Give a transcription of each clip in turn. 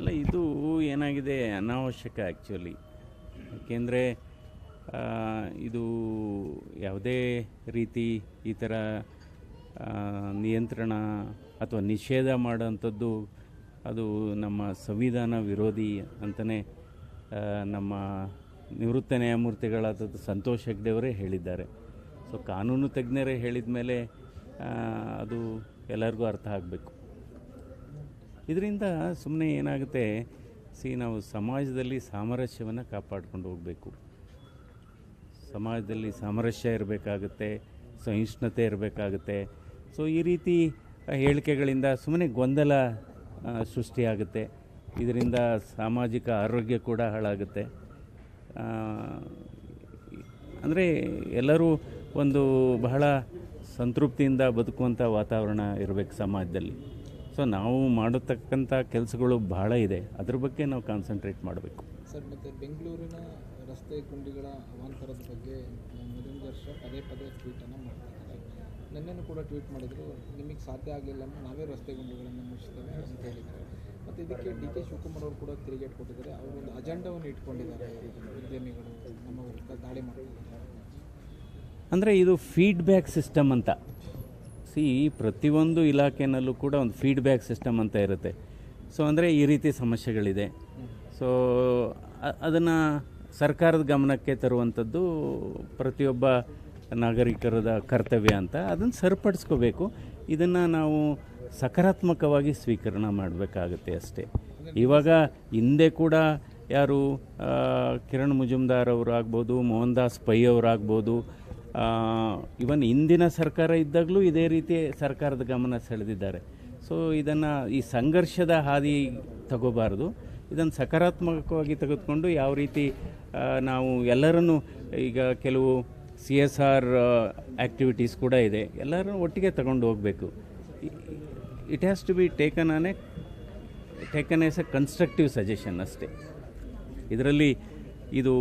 ಅಲ್ಲ, ಇದು ಏನಾಗಿದೆ ಅನಾವಶ್ಯಕ ಆ್ಯಕ್ಚುಲಿ. ಏಕೆಂದರೆ ಇದು ಯಾವುದೇ ರೀತಿ ಈ ಥರ ನಿಯಂತ್ರಣ ಅಥವಾ ನಿಷೇಧ ಮಾಡೋಂಥದ್ದು ಅದು ನಮ್ಮ ಸಂವಿಧಾನ ವಿರೋಧಿ ಅಂತಲೇ ನಮ್ಮ ನಿವೃತ್ತ ನ್ಯಾಯಮೂರ್ತಿಗಳಾದ ಸಂತೋಷ್ ಹೆಗ್ಡೆ ಅವರೇ ಹೇಳಿದ್ದಾರೆ. ಸೊ ಕಾನೂನು ತಜ್ಞರೇ ಹೇಳಿದ ಮೇಲೆ ಅದು ಎಲ್ಲರಿಗೂ ಅರ್ಥ ಆಗಬೇಕು. ಇದರಿಂದ ಸುಮ್ಮನೆ ಏನಾಗುತ್ತೆ, ನಾವು ಸಮಾಜದಲ್ಲಿ ಸಾಮರಸ್ಯವನ್ನು ಕಾಪಾಡ್ಕೊಂಡು ಹೋಗಬೇಕು. ಸಮಾಜದಲ್ಲಿ ಸಾಮರಸ್ಯ ಇರಬೇಕಾಗುತ್ತೆ, ಸಹಿಷ್ಣುತೆ ಇರಬೇಕಾಗುತ್ತೆ. ಸೊ ಈ ರೀತಿ ಹೇಳಿಕೆಗಳಿಂದ ಸುಮ್ಮನೆ ಗೊಂದಲ ಸೃಷ್ಟಿಯಾಗುತ್ತೆ. ಇದರಿಂದ ಸಾಮಾಜಿಕ ಆರೋಗ್ಯ ಕೂಡ ಹಾಳಾಗುತ್ತೆ. ಅಂದರೆ ಎಲ್ಲರೂ ಒಂದು ಬಹಳ ಸಂತೃಪ್ತಿಯಿಂದ ಬದುಕುವಂಥ ವಾತಾವರಣ ಇರಬೇಕು ಸಮಾಜದಲ್ಲಿ. ಸೊ ನಾವು ಮಾಡತಕ್ಕಂಥ ಕೆಲಸಗಳು ಬಹಳ ಇದೆ, ಅದ್ರ ಬಗ್ಗೆ ನಾವು ಕಾನ್ಸಂಟ್ರೇಟ್ ಮಾಡಬೇಕು. ಸರ್, ಮತ್ತು ಬೆಂಗಳೂರಿನ ರಸ್ತೆ ಗುಂಡಿಗಳ ಅವಾಂತರದ ಬಗ್ಗೆ ಮುಂದಿನ ವರ್ಷ ಪದೇ ಟ್ವೀಟನ್ನು ಮಾಡ್ತಿದ್ದಾರೆ. ನಿನ್ನೆನೂ ಕೂಡ ಟ್ವೀಟ್ ಮಾಡಿದರು, ನಿಮಗೆ ಸಾಧ್ಯ ಆಗಲಿಲ್ಲ ಅಂದರೆ ನಾವೇ ರಸ್ತೆ ಗುಂಡಿಗಳನ್ನು ಮುಗಿಸ್ತೇವೆ ಅಂತ ಹೇಳಿದ್ದಾರೆ. ಮತ್ತು ಇದಕ್ಕೆ ಡಿ ಕೆ ಶಿವಕುಮಾರ್ ಅವರು ಕೂಡ ತಿರುಗೇಟು ಕೊಟ್ಟಿದ್ದಾರೆ. ಅವರು ಒಂದು ಅಜೆಂಡವನ್ನು ಇಟ್ಕೊಂಡಿದ್ದಾರೆ, ಉದ್ಯಮಿಗಳು ನಮ್ಮ ವಿರುದ್ಧ ದಾಳಿ ಮಾಡ್ತಿದ್ದಾರೆ. ಅಂದರೆ ಇದು ಫೀಡ್ಬ್ಯಾಕ್ ಸಿಸ್ಟಮ್ ಅಂತ. ಪ್ರತಿಯೊಂದು ಇಲಾಖೆನಲ್ಲೂ ಕೂಡ ಒಂದು ಫೀಡ್ಬ್ಯಾಕ್ ಸಿಸ್ಟಮ್ ಅಂತ ಇರುತ್ತೆ. ಸೊ ಅಂದರೆ ಈ ರೀತಿ ಸಮಸ್ಯೆಗಳಿದೆ, ಸೊ ಅದನ್ನು ಸರ್ಕಾರದ ಗಮನಕ್ಕೆ ತರುವಂಥದ್ದು ಪ್ರತಿಯೊಬ್ಬ ನಾಗರಿಕರದ ಕರ್ತವ್ಯ ಅಂತ. ಅದನ್ನು ಸರಿಪಡಿಸ್ಕೋಬೇಕು. ಇದನ್ನು ನಾವು ಸಕಾರಾತ್ಮಕವಾಗಿ ಸ್ವೀಕರಣೆ ಮಾಡಬೇಕಾಗತ್ತೆ ಅಷ್ಟೇ. ಇವಾಗ ಹಿಂದೆ ಕೂಡ ಯಾರು ಕಿರಣ್ ಮುಜುಮ್ದಾರ್ ಅವರಾಗ್ಬೋದು, ಮೋಹನ್ ದಾಸ್ ಪೈ ಅವರಾಗ್ಬೋದು, ಇವನ್ ಹಿಂದಿನ ಸರ್ಕಾರ ಇದ್ದಾಗಲೂ ಇದೇ ರೀತಿ ಸರ್ಕಾರದ ಗಮನ ಸೆಳೆದಿದ್ದಾರೆ. ಸೊ ಇದನ್ನು ಈ ಸಂಘರ್ಷದ ಹಾದಿ ತಗೋಬಾರ್ದು, ಇದನ್ನು ಸಕಾರಾತ್ಮಕವಾಗಿ ತೆಗೆದುಕೊಂಡು ಯಾವ ರೀತಿ ನಾವು ಎಲ್ಲರನ್ನು, ಈಗ ಕೆಲವು CSR ಆ್ಯಕ್ಟಿವಿಟೀಸ್ ಕೂಡ ಇದೆ, ಎಲ್ಲರೂ ಒಟ್ಟಿಗೆ ತಗೊಂಡು ಹೋಗಬೇಕು. It has to be taken as a constructive suggestion ಅಷ್ಟೇ. ಇದರಲ್ಲಿ ಇದು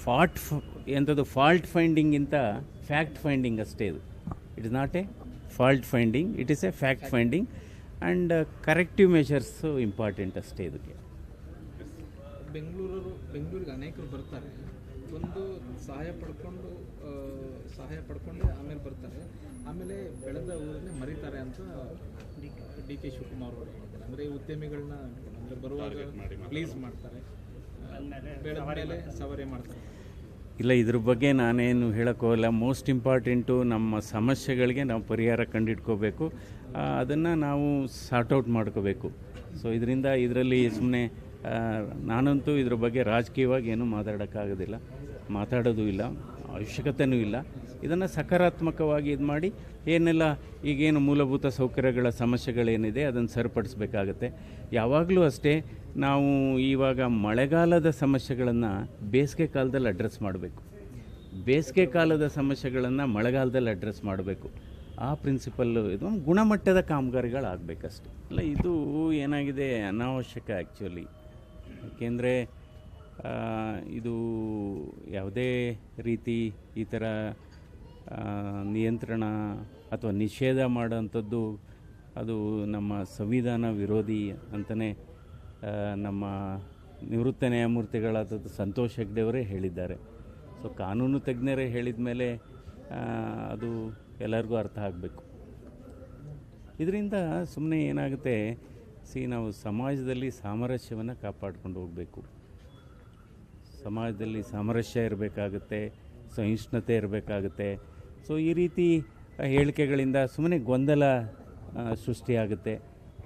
ಫಾಲ್ಟ್ ಫೈಂಡಿಂಗಿಂತ ಫ್ಯಾಕ್ಟ್ ಫೈಂಡಿಂಗ್ ಅಷ್ಟೇ. It is not a fault finding, it is a fact finding and corrective measures important ಅಷ್ಟೇ. ಇದಕ್ಕೆ ಬೆಂಗಳೂರಿಗೆ ಅನೇಕರು ಬರ್ತಾರೆ, ಒಂದು ಸಹಾಯ ಪಡ್ಕೊಂಡು ಆಮೇಲೆ ಬರ್ತಾರೆ, ಆಮೇಲೆ ಬೆಳೆದ ಊರನ್ನೇ ಮರೀತಾರೆ ಅಂತ ಡಿ ಕೆ ಶಿವಕುಮಾರ್ ಅವರು ಹೇಳ್ತಾರೆ. ಅಂದರೆ ಉದ್ಯಮಿಗಳನ್ನ ಅಂದರೆ ಬರುವಾಗ ಪ್ಲೀಸ್ ಮಾಡ್ತಾರೆ, ಬೆಳೆದ ಮೇಲೆ ಸವಾರಿ ಮಾಡ್ತಾರೆ. ಇಲ್ಲ, ಇದ್ರ ಬಗ್ಗೆ ನಾನೇನು ಹೇಳೋಕ್ಕೋಗಲ್ಲ. ಮೋಸ್ಟ್ ಇಂಪಾರ್ಟೆಂಟು ನಮ್ಮ ಸಮಸ್ಯೆಗಳಿಗೆ ನಾವು ಪರಿಹಾರ ಕಂಡಿಡ್ಕೋಬೇಕು, ಅದನ್ನು ನಾವು ಸಾರ್ಟ್ಔಟ್ ಮಾಡ್ಕೋಬೇಕು. ಸೊ ಇದರಲ್ಲಿ ಸುಮ್ಮನೆ ನಾನಂತೂ ಇದ್ರ ಬಗ್ಗೆ ರಾಜಕೀಯವಾಗಿ ಏನೂ ಮಾತಾಡೋಕ್ಕಾಗೋದಿಲ್ಲ, ಮಾತಾಡೋದು ಇಲ್ಲ, ಅವಶ್ಯಕತೆಯೂ ಇಲ್ಲ. ಇದನ್ನು ಸಕಾರಾತ್ಮಕವಾಗಿ ಇದು ಮಾಡಿ ಏನೆಲ್ಲ ಈಗೇನು ಮೂಲಭೂತ ಸೌಕರ್ಯಗಳ ಸಮಸ್ಯೆಗಳೇನಿದೆ ಅದನ್ನು ಸರಿಪಡಿಸ್ಬೇಕಾಗತ್ತೆ. ಯಾವಾಗಲೂ ಅಷ್ಟೇ, ನಾವು ಇವಾಗ ಮಳೆಗಾಲದ ಸಮಸ್ಯೆಗಳನ್ನು ಬೇಸಿಗೆ ಕಾಲದಲ್ಲಿ ಅಡ್ರೆಸ್ ಮಾಡಬೇಕು, ಬೇಸಿಗೆ ಕಾಲದ ಸಮಸ್ಯೆಗಳನ್ನು ಮಳೆಗಾಲದಲ್ಲಿ ಅಡ್ರೆಸ್ ಮಾಡಬೇಕು. ಆ ಪ್ರಿನ್ಸಿಪಲ್ಲು ಇದು ಗುಣಮಟ್ಟದ ಕಾಮಗಾರಿಗಳಾಗಬೇಕಷ್ಟೆ. ಅಲ್ಲ, ಇದು ಏನಾಗಿದೆ ಅನಾವಶ್ಯಕ ಆ್ಯಕ್ಚುಲಿ. ಏಕೆಂದರೆ ಇದು ಯಾವುದೇ ರೀತಿ ಈ ಥರ ನಿಯಂತ್ರಣ ಅಥವಾ ನಿಷೇಧ ಮಾಡೋಂಥದ್ದು ಅದು ನಮ್ಮ ಸಂವಿಧಾನ ವಿರೋಧಿ ಅಂತಲೇ ನಮ್ಮ ನಿವೃತ್ತ ನ್ಯಾಯಮೂರ್ತಿಗಳಾದ ಸಂತೋಷ್ ಹೆಗ್ಡೆ ಅವರೇ ಹೇಳಿದ್ದಾರೆ. ಸೊ ಕಾನೂನು ತಜ್ಞರೇ ಹೇಳಿದ ಮೇಲೆ ಅದು ಎಲ್ಲರಿಗೂ ಅರ್ಥ ಆಗಬೇಕು. ಇದರಿಂದ ಸುಮ್ಮನೆ ಏನಾಗುತ್ತೆ, ನಾವು ಸಮಾಜದಲ್ಲಿ ಸಾಮರಸ್ಯವನ್ನು ಕಾಪಾಡ್ಕೊಂಡು ಹೋಗಬೇಕು. ಸಮಾಜದಲ್ಲಿ ಸಾಮರಸ್ಯ ಇರಬೇಕಾಗುತ್ತೆ, ಸಹಿಷ್ಣುತೆ ಇರಬೇಕಾಗುತ್ತೆ. ಸೊ ಈ ರೀತಿ ಹೇಳಿಕೆಗಳಿಂದ ಸುಮ್ಮನೆ ಗೊಂದಲ ಸೃಷ್ಟಿಯಾಗುತ್ತೆ.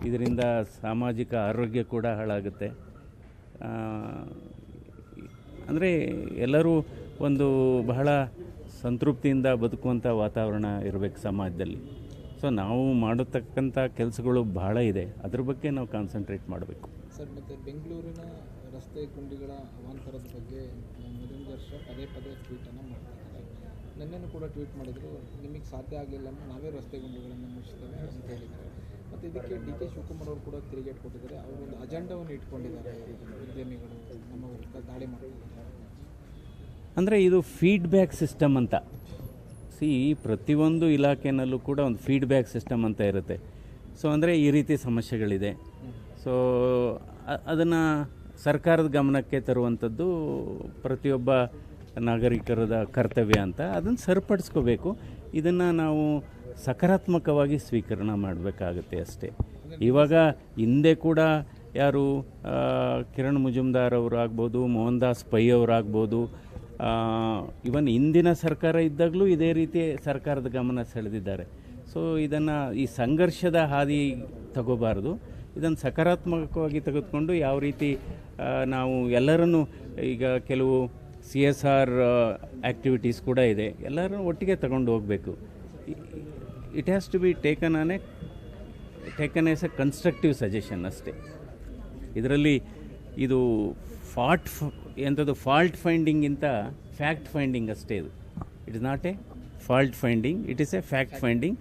ಇದರಿಂದ ಸಾಮಾಜಿಕ ಆರೋಗ್ಯ ಕೂಡ ಹಾಳಾಗುತ್ತೆ. ಅಂದರೆ ಎಲ್ಲರೂ ಒಂದು ಬಹಳ ಸಂತೃಪ್ತಿಯಿಂದ ಬದುಕುವಂಥ ವಾತಾವರಣ ಇರಬೇಕು ಸಮಾಜದಲ್ಲಿ. ಸೊ ನಾವು ಮಾಡತಕ್ಕಂಥ ಕೆಲಸಗಳು ಬಹಳ ಇದೆ, ಅದ್ರ ಬಗ್ಗೆ ನಾವು ಕಾನ್ಸಂಟ್ರೇಟ್ ಮಾಡಬೇಕು. ಸರ್, ಮತ್ತು ಬೆಂಗಳೂರಿನ ರಸ್ತೆ ಗುಂಡಿಗಳ ಅವಾಂತರದ ಬಗ್ಗೆ ಮುಂದಿನ ವರ್ಷ ಪದೇ ಟ್ವೀಟನ್ನು ಮಾಡ್ತಿದ್ದಾರೆ. ನಿನ್ನೆನೂ ಕೂಡ ಟ್ವೀಟ್ ಮಾಡಿದರು, ನಿಮಗೆ ಸಾಧ್ಯ ಆಗಲಿಲ್ಲ ಅಂದರೆ ನಾವೇ ರಸ್ತೆ ಗುಂಡಿಗಳನ್ನು ಮುಗಿಸ್ತೇವೆ ಅಂತ ಹೇಳಿದ್ದಾರೆ. ಮತ್ತು ಇದಕ್ಕೆ ಡಿ ಕೆ ಶಿವಕುಮಾರ್ ಅವರು ಕೂಡ ತಿರುಗೇಟು ಕೊಟ್ಟಿದ್ದಾರೆ. ಅವರು ಒಂದು ಅಜೆಂಡವನ್ನು ಇಟ್ಕೊಂಡಿದ್ದಾರೆ, ಉದ್ಯಮಿಗಳು ನಮ್ಮ ವಿರುದ್ಧ ದಾಳಿ ಮಾಡ್ತಿದ್ದಾರೆ. ಅಂದರೆ ಇದು ಫೀಡ್ಬ್ಯಾಕ್ ಸಿಸ್ಟಮ್ ಅಂತ. ಪ್ರತಿಯೊಂದು ಇಲಾಖೆನಲ್ಲೂ ಕೂಡ ಒಂದು ಫೀಡ್ಬ್ಯಾಕ್ ಸಿಸ್ಟಮ್ ಅಂತ ಇರುತ್ತೆ. ಸೊ ಅಂದರೆ ಈ ರೀತಿ ಸಮಸ್ಯೆಗಳಿದೆ. ಸೊ ಅದನ್ನು ಸರ್ಕಾರದ ಗಮನಕ್ಕೆ ತರುವಂಥದ್ದು ಪ್ರತಿಯೊಬ್ಬ ನಾಗರಿಕರದ ಕರ್ತವ್ಯ ಅಂತ ಅದನ್ನು ಸರಿಪಡಿಸ್ಕೋಬೇಕು. ಇದನ್ನು ನಾವು ಸಕಾರಾತ್ಮಕವಾಗಿ ಸ್ವೀಕರಣೆ ಮಾಡಬೇಕಾಗತ್ತೆ ಅಷ್ಟೇ. ಇವಾಗ ಹಿಂದೆ ಕೂಡ ಯಾರು ಕಿರಣ್ ಮುಜುಮ್ದಾರ್ ಅವರಾಗ್ಬೋದು, ಮೋಹನ್ ದಾಸ್ ಪೈ ಅವರಾಗ್ಬೋದು, ಇವನ್ ಹಿಂದಿನ ಸರ್ಕಾರ ಇದ್ದಾಗಲೂ ಇದೇ ರೀತಿ ಸರ್ಕಾರದ ಗಮನ ಸೆಳೆದಿದ್ದಾರೆ. ಸೊ ಇದನ್ನು ಈ ಸಂಘರ್ಷದ ಹಾದಿ ತಗೋಬಾರ್ದು, ಇದನ್ನು ಸಕಾರಾತ್ಮಕವಾಗಿ ತೆಗೆದುಕೊಂಡು ಯಾವ ರೀತಿ ನಾವು ಎಲ್ಲರನ್ನೂ ಈಗ ಕೆಲವು CSR ಆ್ಯಕ್ಟಿವಿಟೀಸ್ ಕೂಡ ಇದೆ, ಎಲ್ಲರೂ ಒಟ್ಟಿಗೆ ತಗೊಂಡು ಹೋಗಬೇಕು. It has to be taken as a constructive suggestion ಅಷ್ಟೇ. ಇದರಲ್ಲಿ ಇದು ಫಾಲ್ಟ್ ಫೈಂಡಿಂಗಿಂತ ಫ್ಯಾಕ್ಟ್ ಫೈಂಡಿಂಗ್ ಅಷ್ಟೇ. ಇದು it is not a fault finding, it is a fact finding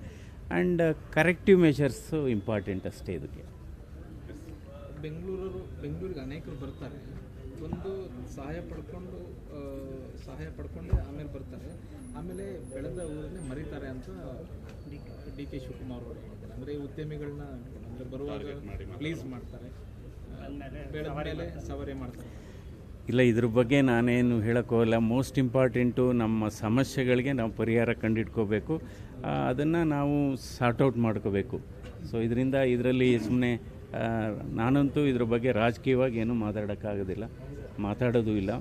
and corrective measures important ಅಷ್ಟೇ. ಇದಕ್ಕೆ ಬೆಂಗಳೂರಿಗೆ ಅನೇಕರು ಬರ್ತಾರೆ, ಒಂದು ಸಹಾಯ ಪಡ್ಕೊಂಡು ಆಮೇಲೆ ಬರ್ತಾರೆ, ಆಮೇಲೆ ಬೆಳೆದ ಊರನ್ನೇ ಮರೀತಾರೆ ಅಂತ ಡಿ ಕೆ ಶಿವಕುಮಾರ್ ಅವರು ಹೇಳಿದ್ದಾರೆ. ಅಂದರೆ ಉದ್ಯಮಿಗಳನ್ನ ಅಂದರೆ ಬರುವಾಗ ಪ್ಲೀಸ್ ಮಾಡ್ತಾರೆ, ಬೆಳೆದ ಮೇಲೆ ಸವಾರಿ ಮಾಡ್ತಾರೆ. ಇಲ್ಲ, ಇದ್ರ ಬಗ್ಗೆ ನಾನೇನು ಹೇಳೋಕ್ಕೋಗಲ್ಲ. ಮೋಸ್ಟ್ ಇಂಪಾರ್ಟೆಂಟು ನಮ್ಮ ಸಮಸ್ಯೆಗಳಿಗೆ ನಾವು ಪರಿಹಾರ ಕಂಡುಹಿಡ್ಕೋಬೇಕು, ಅದನ್ನು ನಾವು ಸಾರ್ಟ್ಔಟ್ ಮಾಡ್ಕೋಬೇಕು. ಸೊ ಇದರಲ್ಲಿ ಸುಮ್ಮನೆ ನಾನಂತೂ ಇದ್ರ ಬಗ್ಗೆ ರಾಜಕೀಯವಾಗಿ ಏನೂ ಮಾತಾಡೋದು ಇಲ್ಲ,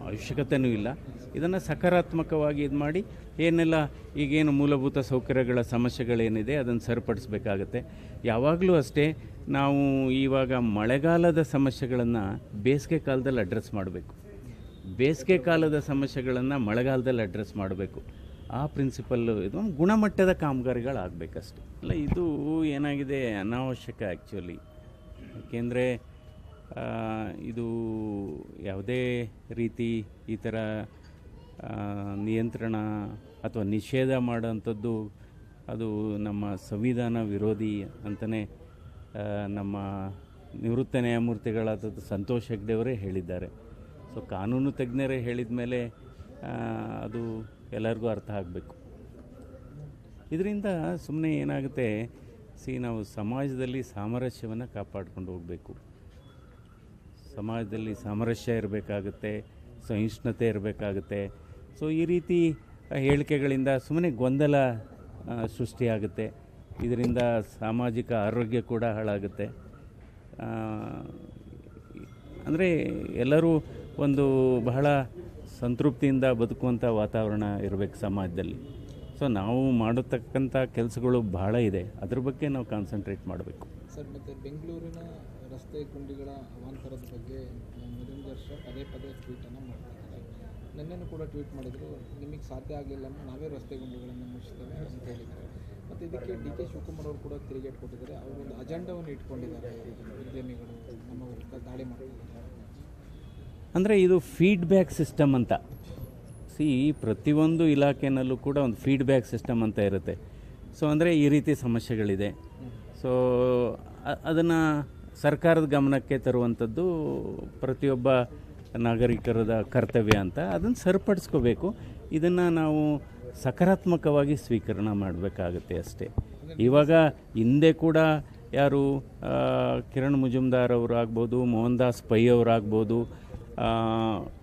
ಅವಶ್ಯಕತೆಯೂ ಇಲ್ಲ. ಇದನ್ನು ಸಕಾರಾತ್ಮಕವಾಗಿ ಇದು ಮಾಡಿ ಏನೆಲ್ಲ ಈಗೇನು ಮೂಲಭೂತ ಸೌಕರ್ಯಗಳ ಸಮಸ್ಯೆಗಳೇನಿದೆ ಅದನ್ನು ಸರಿಪಡಿಸ್ಬೇಕಾಗತ್ತೆ. ಯಾವಾಗಲೂ ಅಷ್ಟೇ, ನಾವು ಇವಾಗ ಮಳೆಗಾಲದ ಸಮಸ್ಯೆಗಳನ್ನು ಬೇಸಿಗೆ ಕಾಲದಲ್ಲಿ ಅಡ್ರೆಸ್ ಮಾಡಬೇಕು, ಬೇಸಿಗೆ ಕಾಲದ ಸಮಸ್ಯೆಗಳನ್ನು ಮಳೆಗಾಲದಲ್ಲಿ ಅಡ್ರೆಸ್ ಮಾಡಬೇಕು. ಆ ಪ್ರಿನ್ಸಿಪಲ್ಲು ಇದು ಗುಣಮಟ್ಟದ ಕಾಮಗಾರಿಗಳಾಗಬೇಕಷ್ಟೆ. ಇಲ್ಲ, ಇದು ಏನಾಗಿದೆ ಅನಾವಶ್ಯಕ ಆ್ಯಕ್ಚುಲಿ. ಏಕೆಂದರೆ ಇದು ಯಾವುದೇ ರೀತಿ ಈ ಥರ ನಿಯಂತ್ರಣ ಅಥವಾ ನಿಷೇಧ ಮಾಡೋಂಥದ್ದು ಅದು ನಮ್ಮ ಸಂವಿಧಾನ ವಿರೋಧಿ ಅಂತಲೇ ನಮ್ಮ ನಿವೃತ್ತ ನ್ಯಾಯಮೂರ್ತಿಗಳಾದದ್ದು ಸಂತೋಷ್ ಹೆಗ್ಡೆ ಅವರೇ ಹೇಳಿದ್ದಾರೆ. ಸೊ ಕಾನೂನು ತಜ್ಞರೇ ಹೇಳಿದ ಮೇಲೆ ಅದು ಎಲ್ಲರಿಗೂ ಅರ್ಥ ಆಗಬೇಕು. ಇದರಿಂದ ಸುಮ್ಮನೆ ಏನಾಗುತ್ತೆ, ನಾವು ಸಮಾಜದಲ್ಲಿ ಸಾಮರಸ್ಯವನ್ನು ಕಾಪಾಡ್ಕೊಂಡು ಹೋಗಬೇಕು. ಸಮಾಜದಲ್ಲಿ ಸಾಮರಸ್ಯ ಇರಬೇಕಾಗುತ್ತೆ, ಸಹಿಷ್ಣುತೆ ಇರಬೇಕಾಗುತ್ತೆ. ಸೊ ಈ ರೀತಿ ಹೇಳಿಕೆಗಳಿಂದ ಸುಮ್ಮನೆ ಗೊಂದಲ ಸೃಷ್ಟಿಯಾಗುತ್ತೆ, ಇದರಿಂದ ಸಾಮಾಜಿಕ ಆರೋಗ್ಯ ಕೂಡ ಹಾಳಾಗುತ್ತೆ. ಅಂದರೆ ಎಲ್ಲರೂ ಒಂದು ಬಹಳ ಸಂತೃಪ್ತಿಯಿಂದ ಬದುಕುವಂಥ ವಾತಾವರಣ ಇರಬೇಕು ಸಮಾಜದಲ್ಲಿ. ಸೊ ನಾವು ಮಾಡತಕ್ಕಂಥ ಕೆಲಸಗಳು ಬಹಳ ಇದೆ, ಅದ್ರ ಬಗ್ಗೆ ನಾವು ಕಾನ್ಸಂಟ್ರೇಟ್ ಮಾಡಬೇಕು. ಸರ್, ಮತ್ತು ಬೆಂಗಳೂರಿನ ರಸ್ತೆ ಗುಂಡಿಗಳ ಅವಾಂತರದ ಬಗ್ಗೆ ಮುಂದಿನ ವರ್ಷ ಪದೇ ಟ್ವೀಟನ್ನು ಮಾಡ್ತಿದ್ದಾರೆ. ನಿನ್ನೆನೂ ಕೂಡ ಟ್ವೀಟ್ ಮಾಡಿದರು, ನಿಮಗೆ ಸಾಧ್ಯ ಆಗಲಿಲ್ಲ ಅಂದರೆ ನಾವೇ ರಸ್ತೆ ಗುಂಡಿಗಳನ್ನು ಮುಚ್ಚಿಸ್ತೇವೆ ಅಂತ ಹೇಳಿದ್ದಾರೆ. ಮತ್ತು ಇದಕ್ಕೆ ಡಿ ಕೆ ಶಿವಕುಮಾರ್ ಅವರು ಕೂಡ ತಿರುಗೇಟ್ ಕೊಟ್ಟಿದ್ದಾರೆ. ಅವರು ಒಂದು ಅಜೆಂಡವನ್ನು ಇಟ್ಕೊಂಡಿದ್ದಾರೆ, ಉದ್ಯಮಿಗಳು ನಮ್ಮ ವಿರುದ್ಧ ದಾಳಿ ಮಾಡ್ತಿದ್ದಾರೆ. ಅಂದರೆ ಇದು ಫೀಡ್ಬ್ಯಾಕ್ ಸಿಸ್ಟಮ್ ಅಂತ. ಪ್ರತಿಯೊಂದು ಇಲಾಖೆನಲ್ಲೂ ಕೂಡ ಒಂದು ಫೀಡ್ಬ್ಯಾಕ್ ಸಿಸ್ಟಮ್ ಅಂತ ಇರುತ್ತೆ. ಸೊ ಅಂದರೆ ಈ ರೀತಿ ಸಮಸ್ಯೆಗಳಿದೆ, ಸೊ ಅದನ್ನು ಸರ್ಕಾರದ ಗಮನಕ್ಕೆ ತರುವಂಥದ್ದು ಪ್ರತಿಯೊಬ್ಬ ನಾಗರಿಕರದ ಕರ್ತವ್ಯ ಅಂತ ಅದನ್ನು ಸರಿಪಡಿಸ್ಕೋಬೇಕು. ಇದನ್ನು ನಾವು ಸಕಾರಾತ್ಮಕವಾಗಿ ಸ್ವೀಕರಣೆ ಮಾಡಬೇಕಾಗತ್ತೆ ಅಷ್ಟೇ. ಇವಾಗ ಹಿಂದೆ ಕೂಡ ಯಾರು ಕಿರಣ್ ಮುಜುಮ್ದಾರ್ ಅವರಾಗ್ಬೋದು, ಮೋಹನ್ ದಾಸ್ ಪೈ ಅವರಾಗ್ಬೋದು,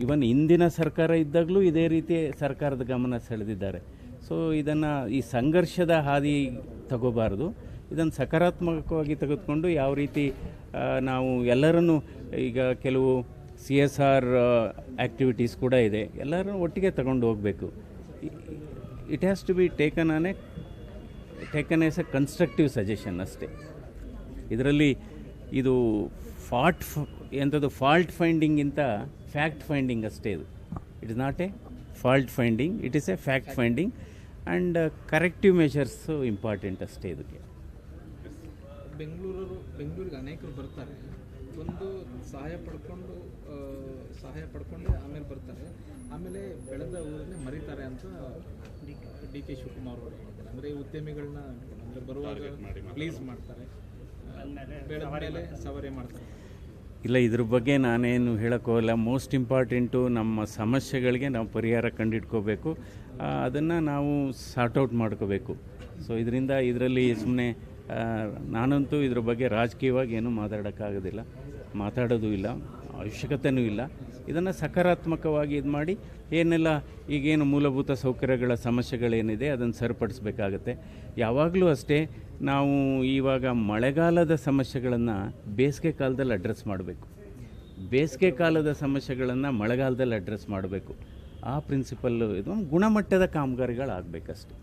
ಇವನ್ ಹಿಂದಿನ ಸರ್ಕಾರ ಇದ್ದಾಗಲೂ ಇದೇ ರೀತಿ ಸರ್ಕಾರದ ಗಮನ ಸೆಳೆದಿದ್ದಾರೆ. ಸೊ ಇದನ್ನು ಈ ಸಂಘರ್ಷದ ಹಾದಿ ತಗೋಬಾರ್ದು, ಇದನ್ನು ಸಕಾರಾತ್ಮಕವಾಗಿ ತೆಗೆದುಕೊಂಡು ಯಾವ ರೀತಿ ನಾವು ಎಲ್ಲರನ್ನೂ ಈಗ ಕೆಲವು CSR ಆ್ಯಕ್ಟಿವಿಟೀಸ್ ಕೂಡ ಇದೆ, ಎಲ್ಲರೂ ಒಟ್ಟಿಗೆ ತಗೊಂಡು ಹೋಗಬೇಕು. It has to be taken as a constructive suggestion ಅಷ್ಟೇ. ಇದರಲ್ಲಿ ಇದು ಫಾಲ್ಟ್ ಫೈಂಡಿಂಗಿಂತ ಫ್ಯಾಕ್ಟ್ ಫೈಂಡಿಂಗ್ ಅಷ್ಟೇ. ಇದು it is not a fault finding, it is a fact finding and corrective measures important ಅಷ್ಟೇ. ಇದಕ್ಕೆ ಬೆಂಗಳೂರಿಗೆ ಅನೇಕರು ಬರ್ತಾರೆ, ಒಂದು ಸಹಾಯ ಪಡ್ಕೊಂಡು ಆಮೇಲೆ ಬರ್ತಾರೆ, ಆಮೇಲೆ ಬೆಳೆದ ಊರನ್ನೇ ಮರೀತಾರೆ ಅಂತ ಡಿ ಕೆ ಶಿವಕುಮಾರ್ ಅವರು ಹೇಳಿದ್ದಾರೆ. ಅಂದರೆ ಉದ್ಯಮಿಗಳನ್ನ ಅಂದರೆ ಬರುವಾಗ ಪ್ಲೀಸ್ ಮಾಡ್ತಾರೆ, ಬೆಳೆದ ಮೇಲೆ ಸವಾರಿ ಮಾಡ್ತಾರೆ. ಇಲ್ಲ, ಇದ್ರ ಬಗ್ಗೆ ನಾನೇನು ಹೇಳೋಕ್ಕೋಗಲ್ಲ. ಮೋಸ್ಟ್ ಇಂಪಾರ್ಟೆಂಟು ನಮ್ಮ ಸಮಸ್ಯೆಗಳಿಗೆ ನಾವು ಪರಿಹಾರ ಕಂಡುಹಿಡ್ಕೋಬೇಕು, ಅದನ್ನು ನಾವು ಸಾರ್ಟ್ಔಟ್ ಮಾಡ್ಕೋಬೇಕು. ಸೊ ಇದರಲ್ಲಿ ಸುಮ್ಮನೆ ನಾನಂತೂ ಇದ್ರ ಬಗ್ಗೆ ರಾಜಕೀಯವಾಗಿ ಏನೂ ಮಾತಾಡೋದು ಇಲ್ಲ, ಅವಶ್ಯಕತೆಯೂ ಇಲ್ಲ. ಇದನ್ನು ಸಕಾರಾತ್ಮಕವಾಗಿ ಇದು ಮಾಡಿ ಏನೆಲ್ಲ ಈಗೇನು ಮೂಲಭೂತ ಸೌಕರ್ಯಗಳ ಸಮಸ್ಯೆಗಳೇನಿದೆ ಅದನ್ನು ಸರಿಪಡಿಸ್ಬೇಕಾಗತ್ತೆ. ಯಾವಾಗಲೂ ಅಷ್ಟೇ ನಾವು ಇವಾಗ ಮಳೆಗಾಲದ ಸಮಸ್ಯೆಗಳನ್ನು ಬೇಸಿಗೆ ಕಾಲದಲ್ಲಿ ಅಡ್ರೆಸ್ ಮಾಡಬೇಕು, ಬೇಸಿಗೆ ಕಾಲದ ಸಮಸ್ಯೆಗಳನ್ನು ಮಳೆಗಾಲದಲ್ಲಿ ಅಡ್ರೆಸ್ ಮಾಡಬೇಕು. ಆ ಪ್ರಿನ್ಸಿಪಲ್ಲು ಇದು ಗುಣಮಟ್ಟದ ಕಾಮಗಾರಿಗಳಾಗಬೇಕಷ್ಟೆ.